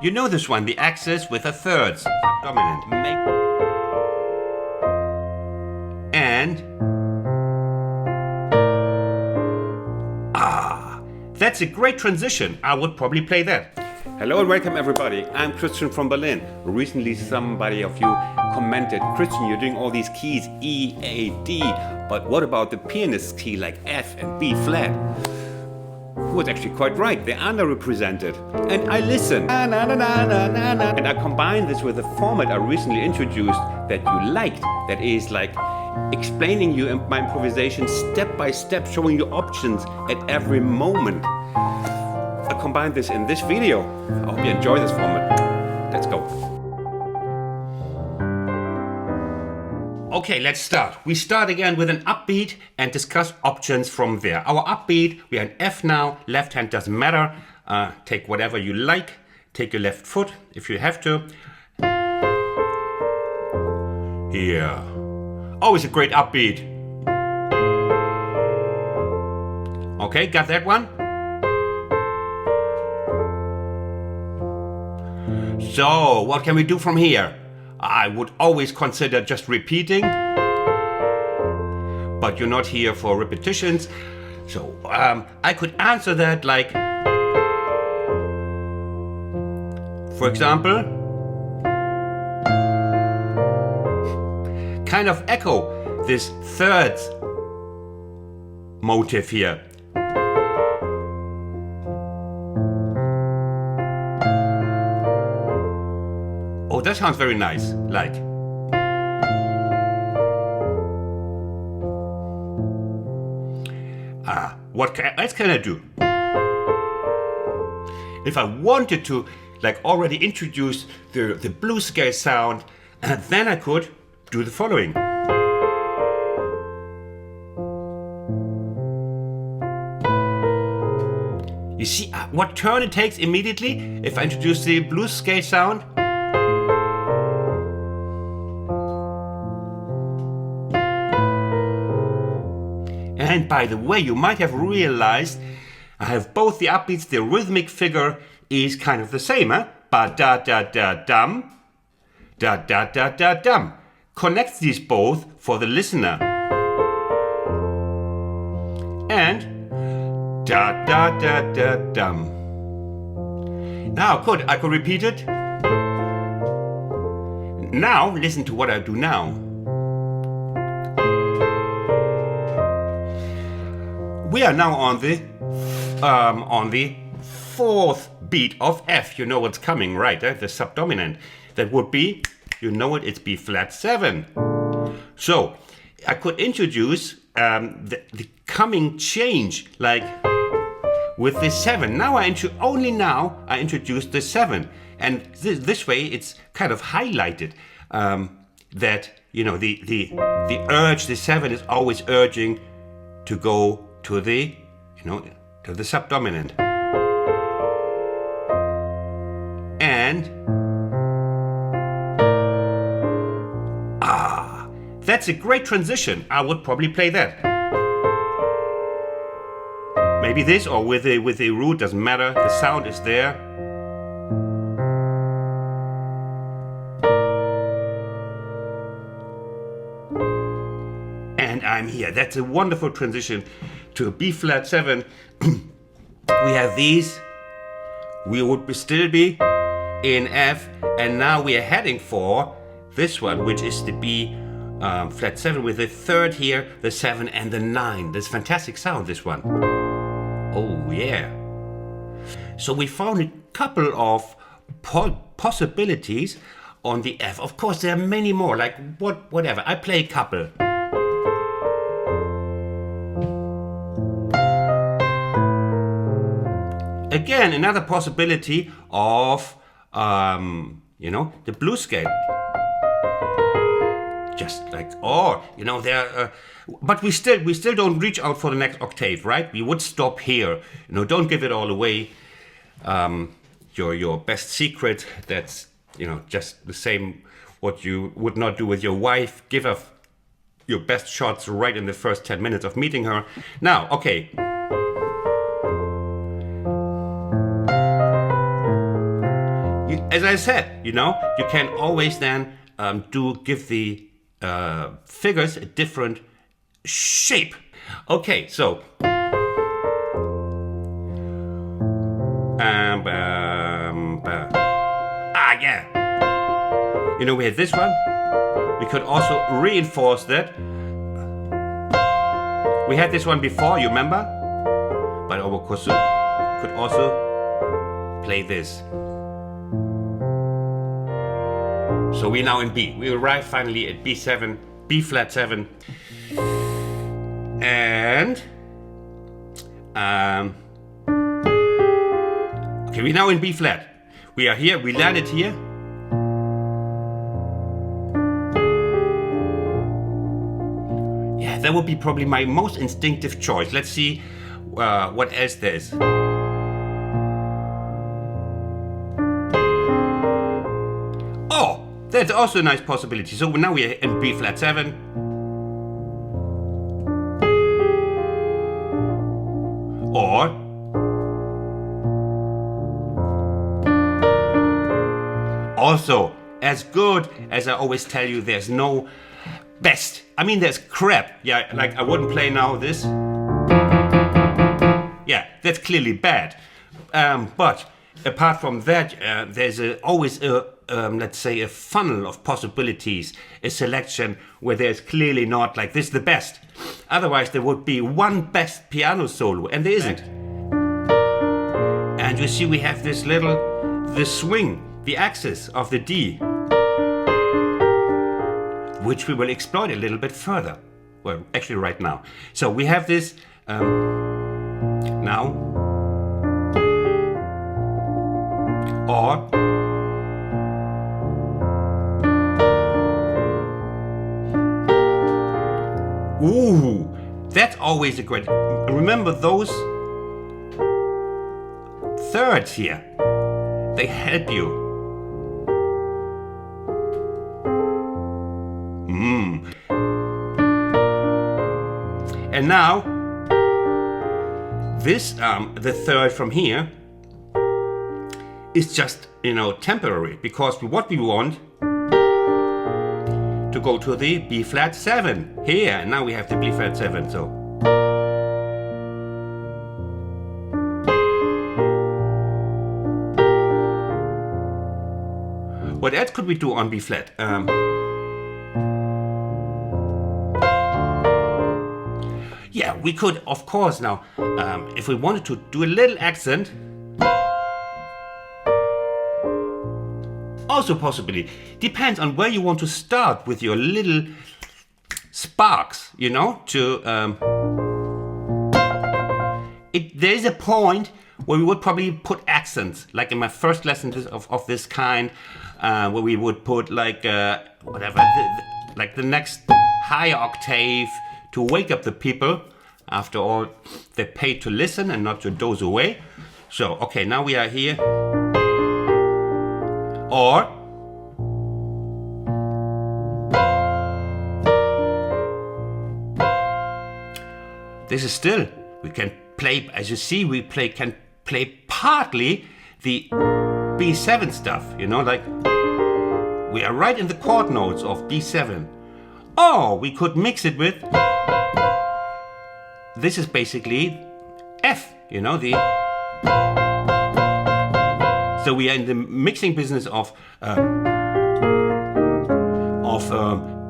You know this one, the axis with a thirds, subdominant. And that's a great transition. I would probably play that. Hello and welcome everybody. I'm Christian from Berlin. Recently somebody of you commented, Christian, you're doing all these keys, E, A, D, but what about the pianist's key like F and B flat? Who was actually quite right, they're underrepresented. And I listen, and I combine this with a format I recently introduced that you liked, that is like explaining you my improvisation step by step, showing you options at every moment. I combined this in this video. I hope you enjoy this format. Let's go. Okay, let's start. We start again with an upbeat and discuss options from there. Our upbeat, we are in F now. Left hand doesn't matter. Take whatever you like. Take your left foot if you have to. Here. Always a great upbeat. Okay, got that one? So, what can we do from here? I would always consider just repeating, but you're not here for repetitions. So, I could answer that like, for example, kind of echo this thirds motif here. Oh, that sounds very nice, like. What else can I do? If I wanted to, like, already introduce the blues scale sound, then I could do the following. You see what turn it takes immediately if I introduce the blues scale sound? And by the way, you might have realized I have both the upbeats, the rhythmic figure is kind of the same, huh? Ba-da-da-da-dum, da-da-da-da-dum. Connects these both for the listener. And da-da-da-da-dum. Now, I could repeat it. Now, listen to what I do now. We are now on the fourth beat of F. You know what's coming, right? The subdominant. That would be, you know it, it's B flat 7. So I could introduce the coming change, like with the 7. Now only now I introduce the 7, and this way it's kind of highlighted that you know the urge, the 7 is always urging to go to the, to the subdominant. And that's a great transition. I would probably play that. Maybe this or with the root, doesn't matter. The sound is there. And I'm here. That's a wonderful transition to a B flat 7. We have these. We would still be in F, and now we are heading for this one, which is the B flat 7 with the third here, the 7 and the 9. This fantastic sound, this one. Oh yeah. So we found a couple of possibilities on the F. Of course, there are many more. Like whatever. I play a couple. Again, another possibility of, the blues scale. Just like, but we still don't reach out for the next octave, right? We would stop here. Don't give it all away. Your best secret, that's, just the same what you would not do with your wife. Give her your best shots right in the first 10 minutes of meeting her. Now, okay. as I said, you know, you can always then give the figures a different shape. Okay, so yeah. You know, we had this one. We could also reinforce that. We had this one before, you remember? But of course, could also play this. So we're now in B. We arrive finally at B7, B flat 7. And okay, we're now in B flat. We are here, we landed here. Yeah, that would be probably my most instinctive choice. Let's see what else there is. Oh, that's also a nice possibility. So now we are in B flat 7. Or also, as good as I always tell you, there's no best. I mean, there's crap. Yeah, like I wouldn't play now this. Yeah, that's clearly bad. But apart from that, there's always a, let's say, a funnel of possibilities, a selection where there's clearly not like this the best. Otherwise, there would be one best piano solo, and there isn't. And you see, we have this the swing, the axis of the D, which we will exploit a little bit further. Well, actually right now. So we have this now, or ooh, that's always a great. Remember those thirds here, they help you. And now, this, the third from here, is just, you know, temporary, because what we want to go to the B flat 7 here, and now we have the B flat 7, so. What else could we do on B flat? Yeah, we could, of course, now, if we wanted to do a little accent, also possibly, depends on where you want to start with your little sparks, you know, to, there is a point where we would probably put accents, like in my first lesson of this kind, where we would put like, whatever, like the next higher octave, to wake up the people. After all, they're paid to listen and not to doze away. So, okay, now we are here. Or this is still, we can play, as you see, can play partly the B7 stuff, you know, like we are right in the chord notes of B7. Or we could mix it with, this is basically F, you know, so we are in the mixing business of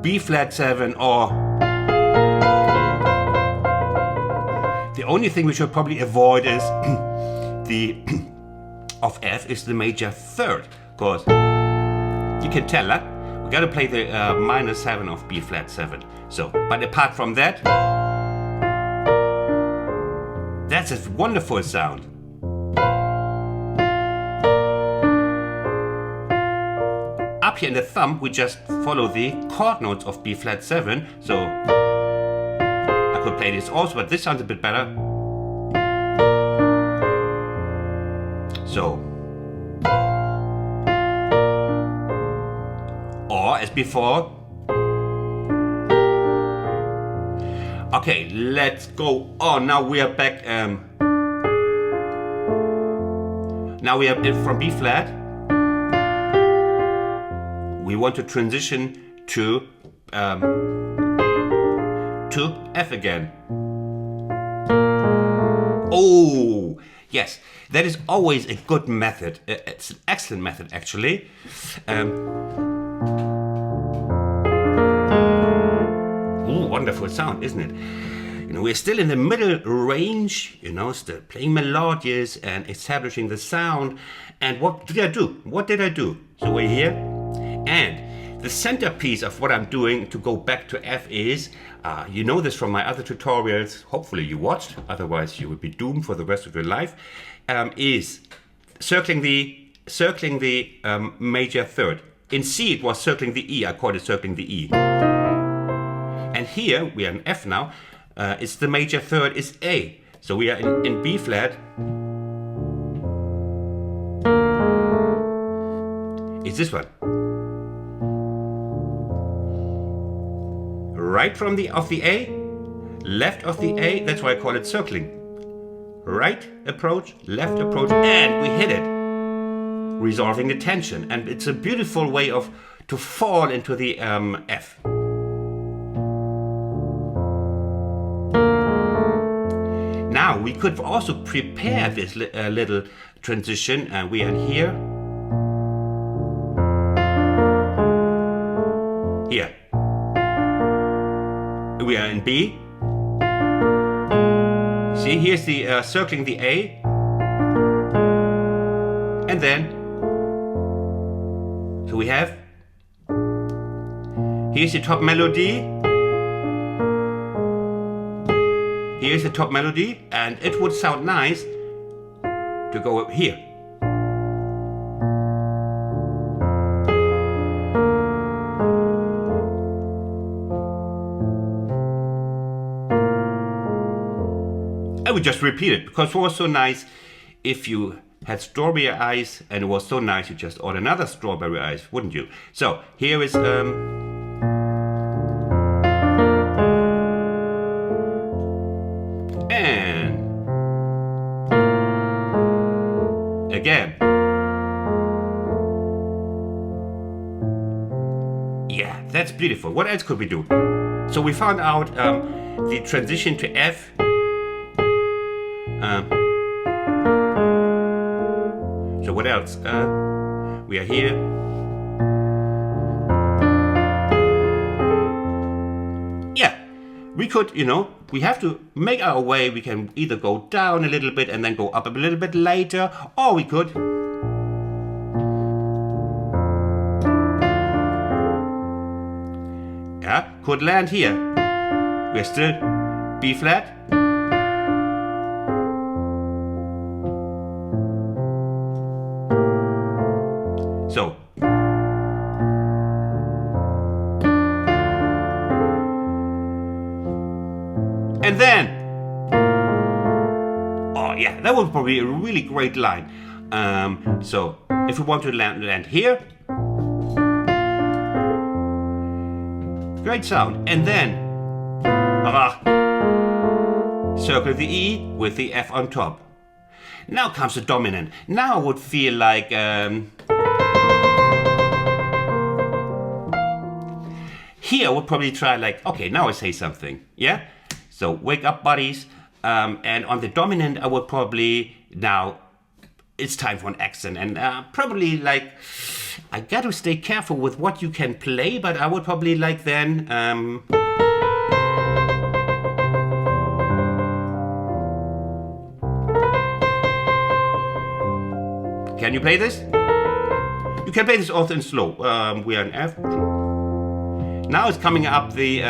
B flat 7, or the only thing we should probably avoid is the of F is the major third, because you can tell that we got to play the minor 7 of B flat 7. So, but apart from that, that's a wonderful sound. Up here in the thumb, we just follow the chord notes of B flat 7. So I could play this also, but this sounds a bit better. So, or as before. Okay, let's go on. Now we are back. Now we are from B flat. we want to transition to F again. Oh, yes, that is always a good method. It's an excellent method, actually. Wonderful sound, isn't it? You know, we're still in the middle range, you know, still playing melodious and establishing the sound. And what did I do? So we're here, and the centerpiece of what I'm doing to go back to F is, you know this from my other tutorials, hopefully you watched, otherwise you would be doomed for the rest of your life, is circling the major third. In C it was circling the E, I called it circling the E. And here, we are in F now, it's the major third is A. So we are in B flat. It's this one. Right from of the A, left of the A, that's why I call it circling. Right approach, left approach, and we hit it, resolving the tension. And it's a beautiful way to fall into the F. Now we could also prepare this little transition, and we are here. Here. We are in B. See, here's the circling the A. And then, so we have, here's the top melody. Here's the top melody, and it would sound nice to go up here. I would just repeat it because it was so nice. If you had strawberry eyes and it was so nice, you just order another strawberry eyes, wouldn't you? So here is and again. Yeah, that's beautiful. What else could we do? So we found out the transition to F. So what else? We are here. Yeah, we could, you know, we have to make our way. We can either go down a little bit and then go up a little bit later, or we could could land here. We're still B flat. So and then, oh yeah, that was probably a really great line. So if we want to land here, great sound, and then circle the E with the F on top. Now comes the dominant. Now I would feel like here I would probably try like, okay, now I say something, yeah? So wake up buddies, and on the dominant I would probably, now it's time for an accent, and probably like, I got to stay careful with what you can play, but I would probably like then, can you play this? You can play this also in slow. We are in F. Now it's coming up the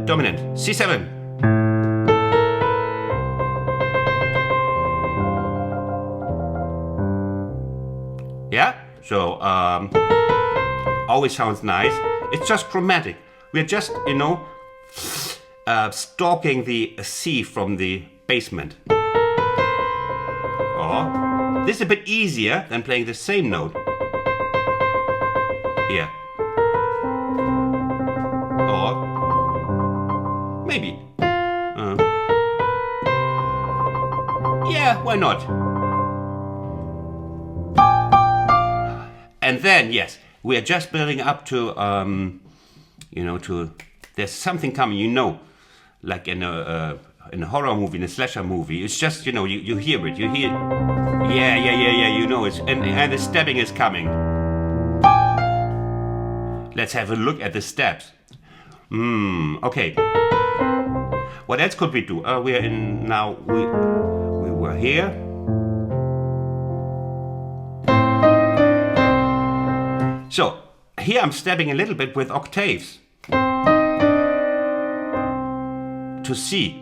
dominant C7. Yeah. So always sounds nice. It's just chromatic. We're just, you know, stalking the C from the basement. Oh, this is a bit easier than playing the same note. Here. Or maybe. Yeah, why not? And then, yes, we are just building up to, you know, there's something coming, you know, like in a horror movie, in a slasher movie. It's just, you know, you hear it, yeah, you know it, and the stepping is coming. Let's have a look at the steps. Okay. What else could we do? We are in now. We were here. So here I'm stepping a little bit with octaves to C.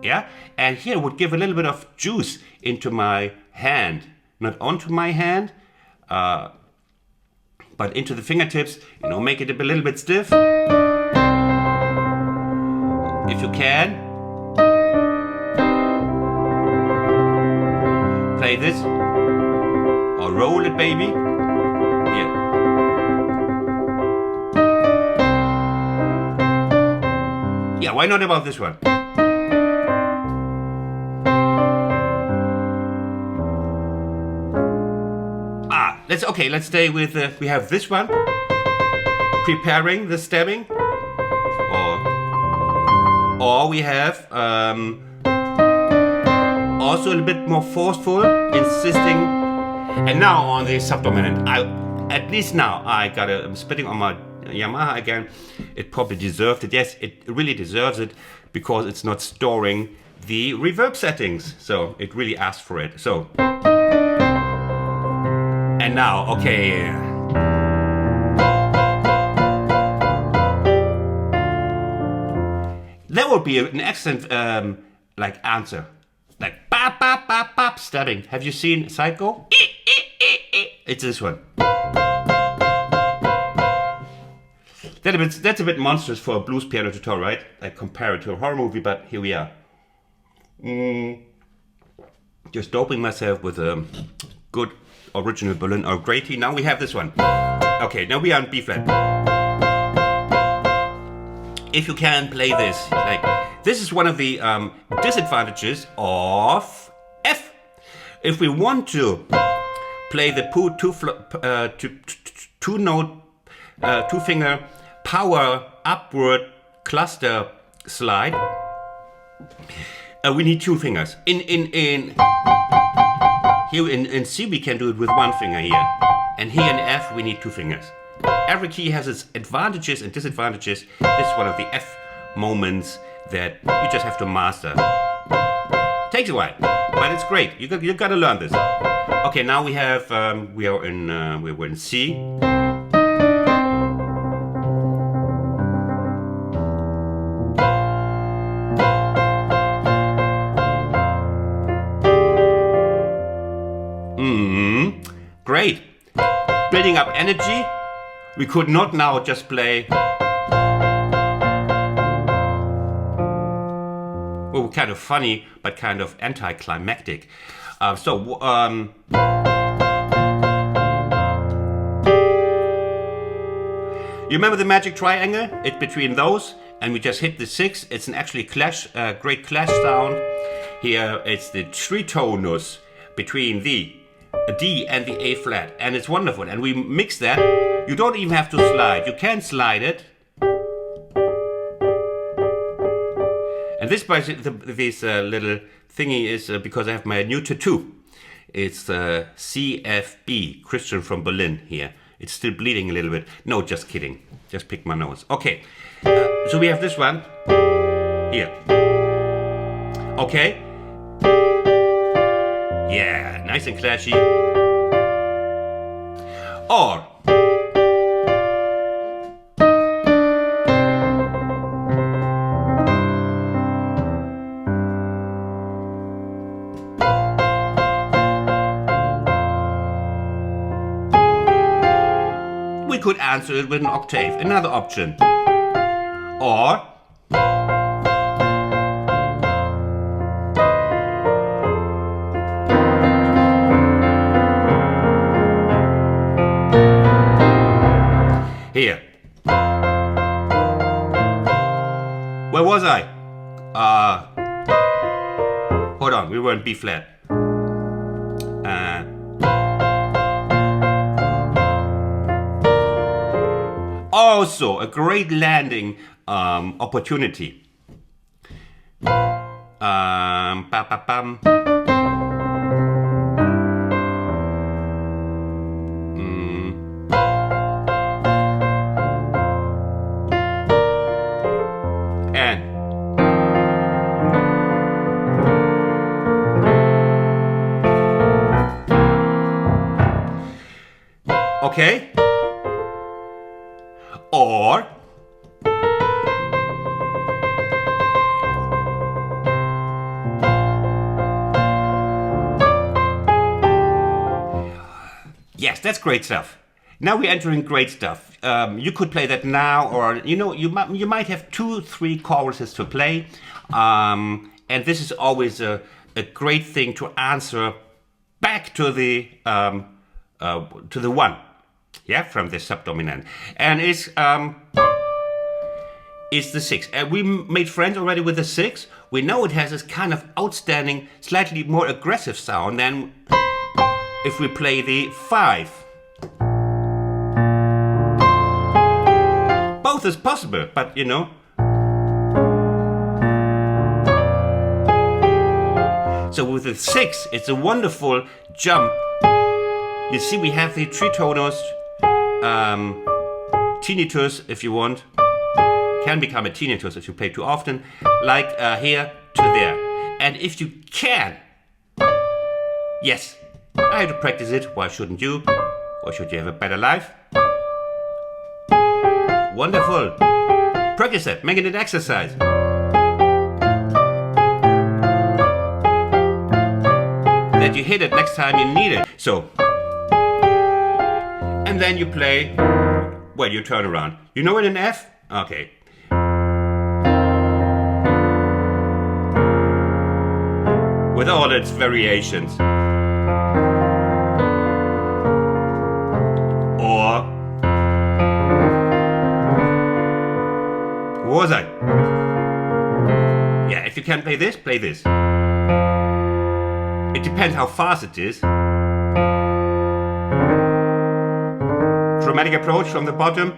Yeah, and here would give a little bit of juice into my hand, not onto my hand, but into the fingertips. You know, make it a little bit stiff. If you can, play this or roll it, baby. Yeah. Yeah, why not about this one? Let's stay with, we have this one, preparing the stemming, or we have also a little bit more forceful, insisting, and now on the subdominant, at least now I'm spitting on my Yamaha again. It probably deserved it. Yes, it really deserves it because it's not storing the reverb settings, so it really asked for it. So. And now, okay. That would be an excellent like answer. Like bop bop bop bop stepping. Have you seen Psycho? It's this one. That's a bit monstrous for a blues piano tutorial, right? Like compare it to a horror movie, but here we are. Just doping myself with a good original Berlin or Grady. Now we have this one. Okay, now we are on B flat. If you can play this, like this is one of the disadvantages of F. If we want to play the two finger power upward cluster slide, we need two fingers. Here in C we can do it with one finger here, and here in F we need two fingers. Every key has its advantages and disadvantages. This is one of the F moments that you just have to master. Takes a while, but it's great. You gotta learn this. Okay, now we have we were in C. Great. Building up energy. We could not now just play. Oh, kind of funny, but kind of anticlimactic. You remember the magic triangle? It's between those, and we just hit the 6. It's an actually great clash sound. Here it's the tritonus between the D and the A flat, and it's wonderful. And we mix that. You don't even have to slide. You can slide it. And this little thingy is because I have my new tattoo. It's CFB, Christian from Berlin here. It's still bleeding a little bit. No, just kidding. Just pick my nose. Okay, so we have this one here. Okay. Yeah, nice and clashy. Or we could answer it with an octave, another option. Or here. Where was I? Hold on, we were in B flat. also a great landing opportunity. Ba, ba, bum. And okay, or yes, that's great stuff. Now we're entering great stuff. You could play that now, or you might have 2-3 choruses to play, and this is always a great thing to answer back to the one, yeah, from the subdominant, and it's the 6. And we made friends already with the 6. We know it has this kind of outstanding, slightly more aggressive sound than if we play the 5. Both is possible, but so with the 6, it's a wonderful jump. You see, we have the tritonus, tinnitus, if you want. Can become a tinnitus if you play too often, like here to there. And if you can, yes, I have to practice it. Why shouldn't you? Why should you have a better life? Wonderful. Practice it, make it an exercise. That you hit it next time you need it. So, and then you play, well, you turn around. You know it in F? Okay. With all its variations. Or what was I? Yeah, if you can play this, play this. It depends how fast it is. Dramatic approach from the bottom.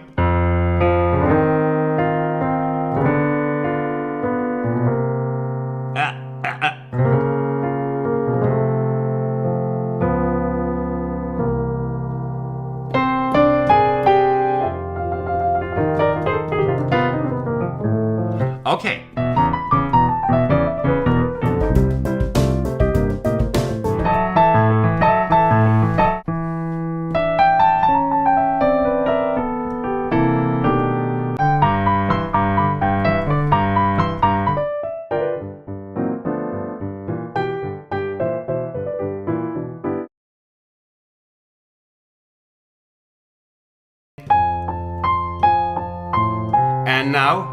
Okay. And now,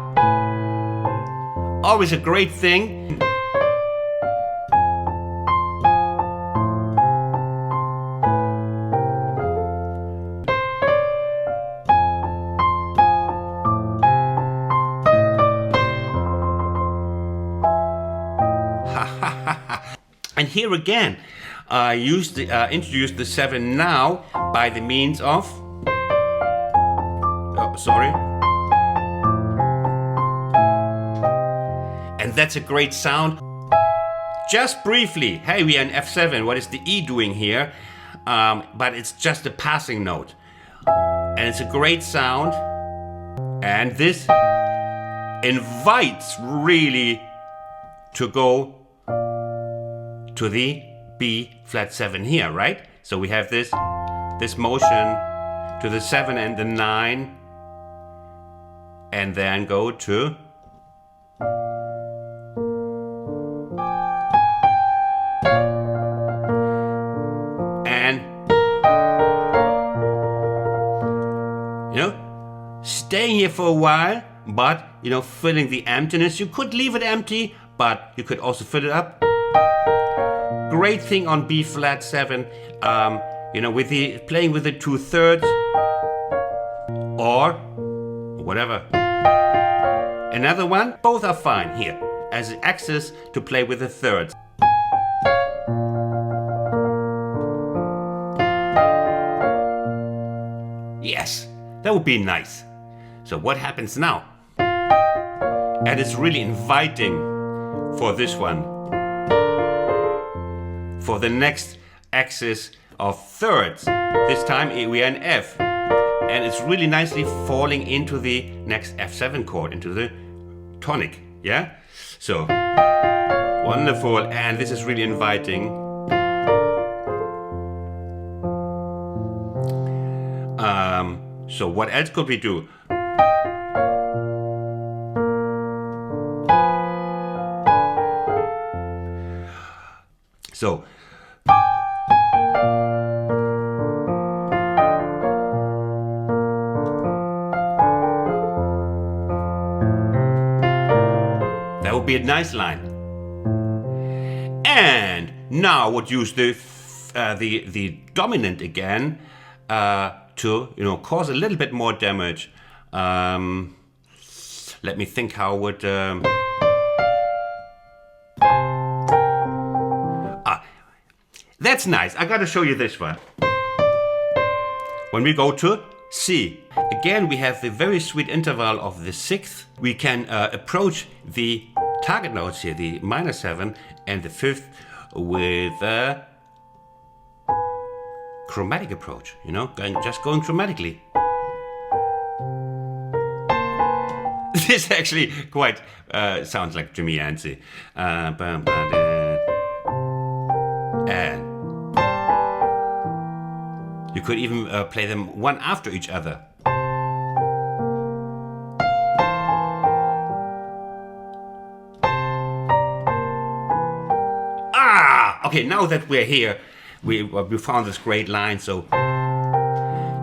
always a great thing. And here again, I introduced the 7 now by the means of. Oh, sorry. And that's a great sound. Just briefly, hey, we are in F7. What is the E doing here? But it's just a passing note. And it's a great sound. And this invites really to go to the B flat 7 here, right? So we have this motion to the 7 and the 9, and then go to and staying here for a while, but filling the emptiness. You could leave it empty, but you could also fill it up. Great thing on B flat 7, with the playing with the 2/3 or whatever. Another one, both are fine here as an axis to play with the thirds. Yes, that would be nice. So what happens now? And it's really inviting for this one. For the next axis of thirds. This time we are in F. And it's really nicely falling into the next F7 chord, into the tonic. Yeah? So, wonderful. And this is really inviting. So what else could we do? So, that would be a nice line. And now I would use the dominant again to cause a little bit more damage. Let me think how I would. That's nice. I gotta show you this one. When we go to C, again we have the very sweet interval of the sixth. We can approach the target notes here, the minor 7 and the 5th, with a chromatic approach, just going chromatically. This actually quite sounds like Jimmy Yancey. And you could even play them one after each other. Okay, now that we're here, we found this great line. So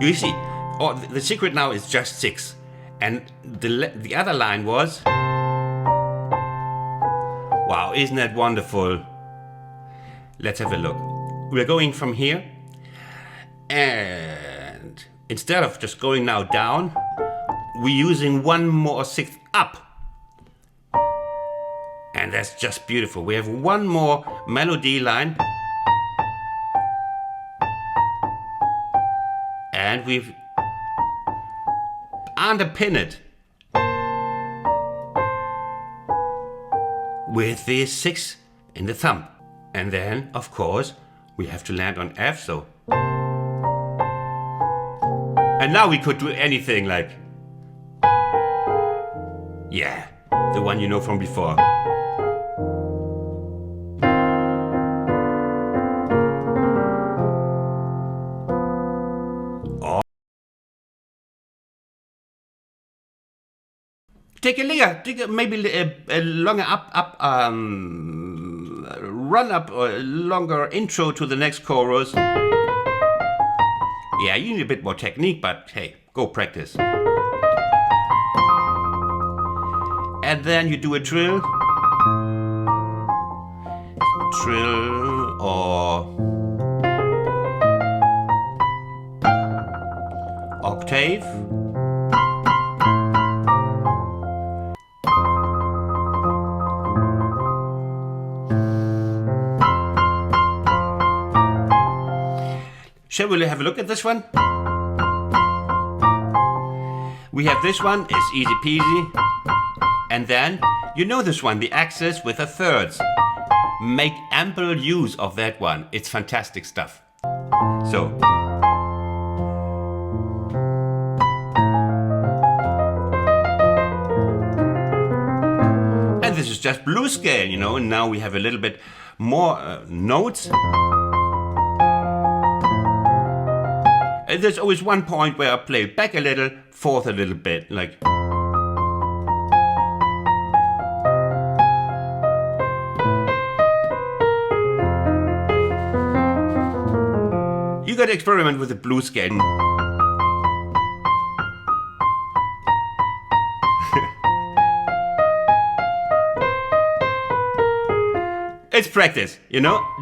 you see, the secret now is just 6, and the other line was, wow, isn't that wonderful? Let's have a look. We're going from here, and instead of just going now down, we're using one more sixth up. And that's just beautiful. We have one more melody line, and we've underpin it with the 6 in the thumb. And then, of course, we have to land on F, so. And now we could do anything like, yeah, the one you know from before. Or take a maybe a longer run up or longer intro to the next chorus. Yeah, you need a bit more technique, but hey, go practice. And then you do a trill or octave. Shall we have a look at this one? We have this one, it's easy peasy. And then, you know this one, the axis with the thirds. Make ample use of that one. It's fantastic stuff. So. And this is just blues scale, and now we have a little bit more notes. And there's always one point where I play back a little, forth a little bit, like. You gotta experiment with the blues scale. It's practice,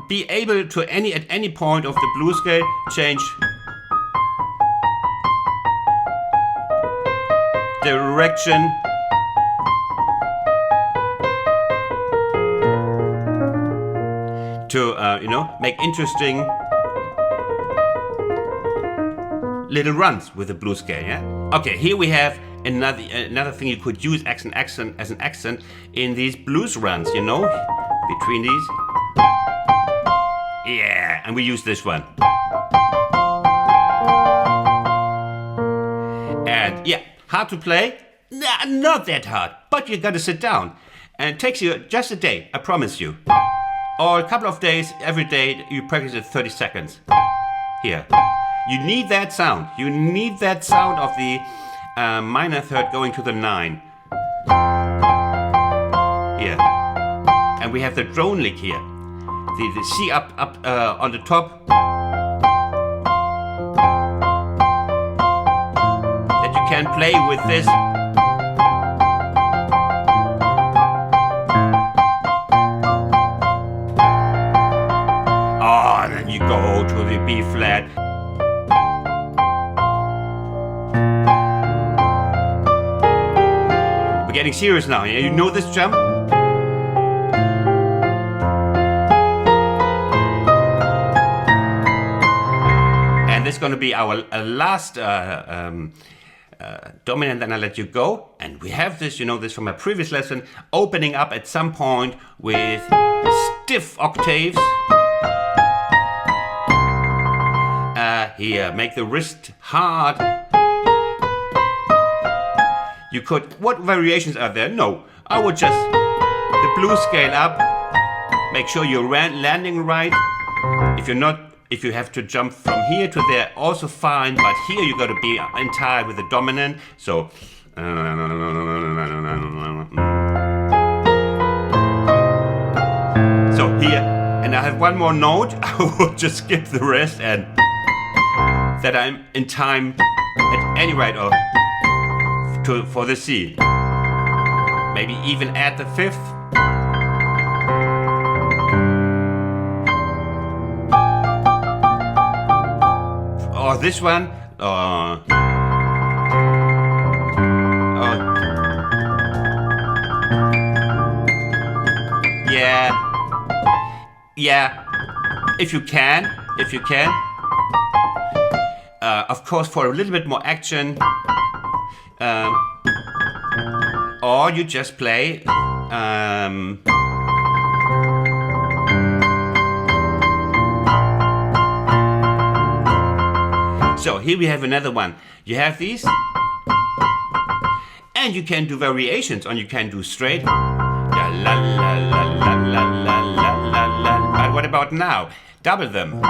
Be able to at any point of the blues scale change direction to make interesting little runs with the blues scale. Yeah. Okay, here we have another thing you could use as an accent in these blues runs, you know, between these. Yeah, and we use this one. And yeah, hard to play? Nah, not that hard, but you gotta sit down. And it takes you just a day, I promise you. Or a couple of days, every day you practice it 30 seconds. Here. You need that sound. You need that sound of the minor third going to the 9. Here. And we have the drone lick here. The C up on the top. That you can play with this. Oh, and then you go to the B flat. We're getting serious now. You know this jump? And this is going to be our last dominant, then I'll let you go. And we have this, you know this from a previous lesson, opening up at some point with stiff octaves. Here, make the wrist hard. You could, what variations are there? No, I would just, the blues scale up, make sure you're landing right. If you have to jump from here to there, also fine, but here you got to be entire with the dominant. So, here, and I have one more note, I will just skip the rest and that I'm in time at any rate for the C. Maybe even add the 5th. Or this one. Yeah. If you can. Of course, for a little bit more action, or you just play. So here we have another one. You have these, and you can do variations, or you can do straight. La la la la la la la la la. But what about now? Double them.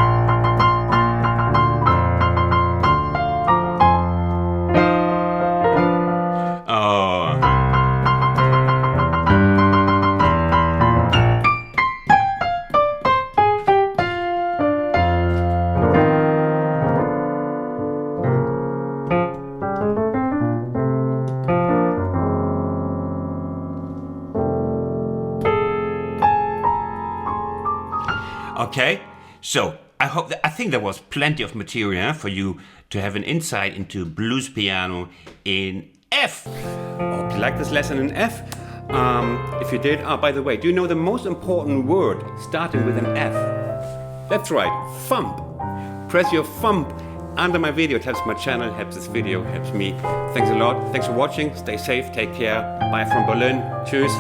Okay, so I think there was plenty of material for you to have an insight into blues piano in F. Hope you like this lesson in F. If you did, by the way, do you know the most important word starting with an F? That's right, thump. Press your thump under my video. It helps my channel, helps this video, helps me. Thanks a lot. Thanks for watching. Stay safe. Take care. Bye from Berlin. Tschüss.